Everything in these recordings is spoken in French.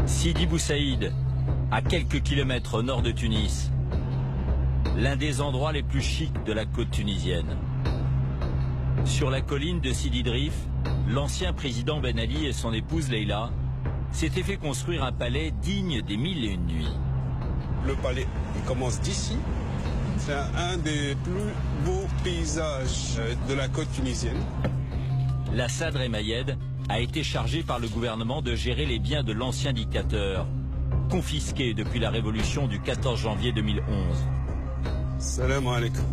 Sidi Bou Saïd, à quelques kilomètres au nord de Tunis, l'un des endroits les plus chics de la côte tunisienne. Sur la colline de Sidi Drif, l'ancien président Ben Ali et son épouse Leïla s'étaient fait construire un palais digne des 1001 nuits. Le palais, il commence d'ici. C'est un des plus beaux paysages de la côte tunisienne. La Sadr El Mayed a été chargé par le gouvernement de gérer les biens de l'ancien dictateur, confisqués depuis la révolution du 14 janvier 2011. Salam alaikum.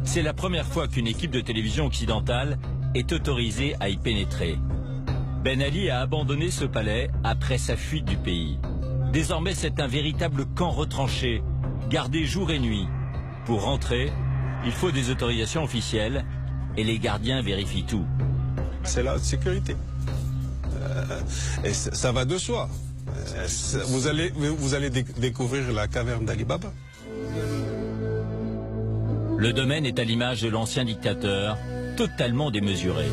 C'est la première fois qu'une équipe de télévision occidentale est autorisée à y pénétrer. Ben Ali a abandonné ce palais après sa fuite du pays. Désormais, c'est un véritable camp retranché, gardé jour et nuit. Pour rentrer, il faut des autorisations officielles et les gardiens vérifient tout. C'est la haute sécurité. Et ça va de soi. Vous allez découvrir la caverne d'Ali Baba. Le domaine est à l'image de l'ancien dictateur, totalement démesuré.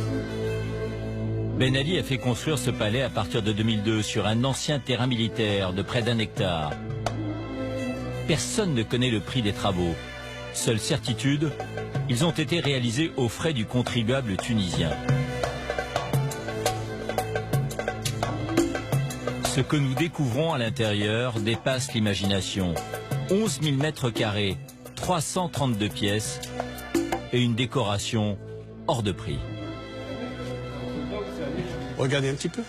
Ben Ali a fait construire ce palais à partir de 2002 sur un ancien terrain militaire de près d'1 hectare. Personne ne connaît le prix des travaux. Seule certitude, ils ont été réalisés aux frais du contribuable tunisien. Ce que nous découvrons à l'intérieur dépasse l'imagination. 11 000 mètres carrés, 332 pièces et une décoration hors de prix. Regardez un petit peu.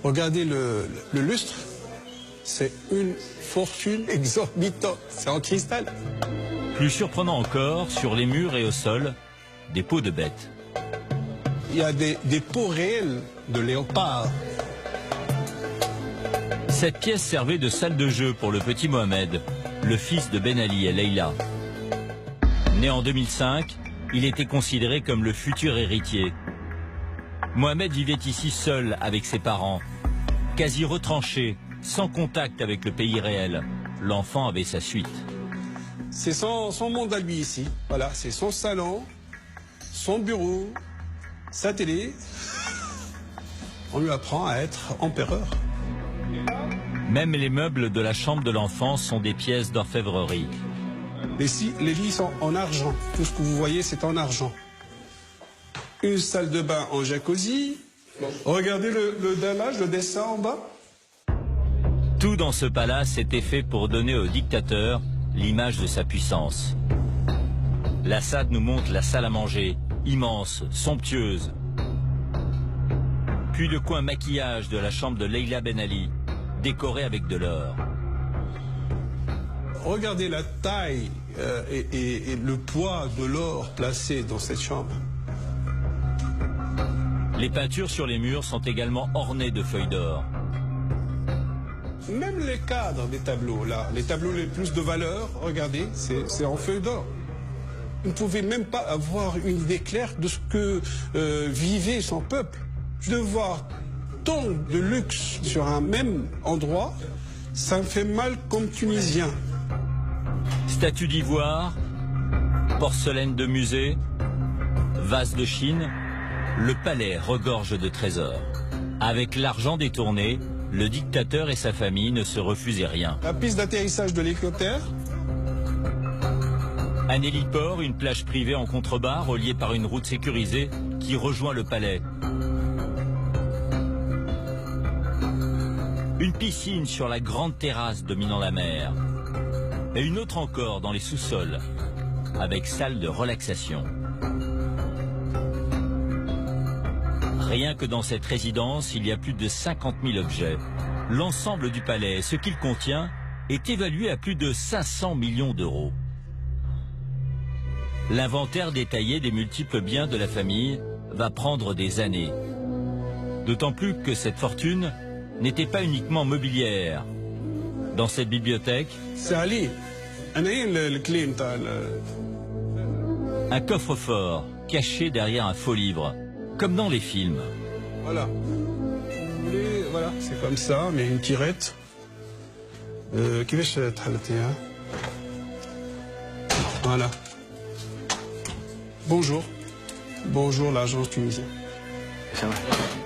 Regardez le lustre. C'est une fortune exorbitante. C'est en cristal. Plus surprenant encore, sur les murs et au sol, des peaux de bêtes. Il y a des peaux réelles de léopard. Cette pièce servait de salle de jeu pour le petit Mohamed, le fils de Ben Ali et Leïla. Né en 2005, il était considéré comme le futur héritier. Mohamed vivait ici seul avec ses parents, quasi retranché, sans contact avec le pays réel. L'enfant avait sa suite. C'est son monde à lui ici. Voilà, c'est son salon, son bureau, sa télé. On lui apprend à être empereur. Même les meubles de la chambre de l'enfant sont des pièces d'orfèvrerie. Les lits sont en argent. Tout ce que vous voyez, c'est en argent. Une salle de bain en jacuzzi. Regardez le dallage, le dessin en bas. Tout dans ce palace était fait pour donner au dictateur l'image de sa puissance. La Sadr nous montre la salle à manger, immense, somptueuse. Puis le coin maquillage de la chambre de Leïla Ben Ali, décorée avec de l'or. Regardez la taille et le poids de l'or placé dans cette chambre. Les peintures sur les murs sont également ornées de feuilles d'or. Même les cadres des tableaux, là, les tableaux les plus de valeur, regardez, c'est en feuilles d'or. Vous ne pouvez même pas avoir une idée claire de ce que vivait son peuple. De voir tant de luxe sur un même endroit, ça me fait mal comme Tunisien. Statues d'ivoire, porcelaine de musée, vases de Chine, le palais regorge de trésors. Avec l'argent détourné, le dictateur et sa famille ne se refusaient rien. La piste d'atterrissage de l'hélicoptère. Un héliport, une plage privée en contrebas reliée par une route sécurisée qui rejoint le palais. Une piscine sur la grande terrasse dominant la mer. Et une autre encore dans les sous-sols, avec salle de relaxation. Rien que dans cette résidence, il y a plus de 50 000 objets. L'ensemble du palais, ce qu'il contient, est évalué à plus de 500 millions d'euros. L'inventaire détaillé des multiples biens de la famille va prendre des années. D'autant plus que cette fortune n'était pas uniquement mobilière. Dans cette bibliothèque, c'est Ali. Un coffre-fort caché derrière un faux livre, comme dans les films. Voilà. Voilà, c'est comme ça, mais une tirette. Voilà. Bonjour. Bonjour l'agence tunisienne.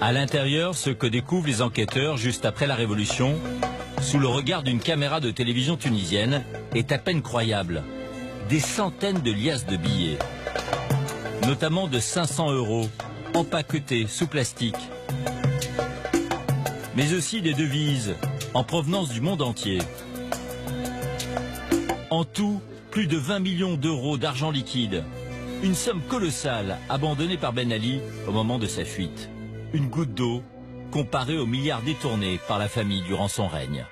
À l'intérieur, ce que découvrent les enquêteurs juste après la Révolution, sous le regard d'une caméra de télévision tunisienne, est à peine croyable. Des centaines de liasses de billets, notamment de 500 €, empaquetés sous plastique. Mais aussi des devises en provenance du monde entier. En tout, plus de 20 millions d'euros d'argent liquide. Une somme colossale abandonnée par Ben Ali au moment de sa fuite. Une goutte d'eau comparée aux milliards détournés par la famille durant son règne.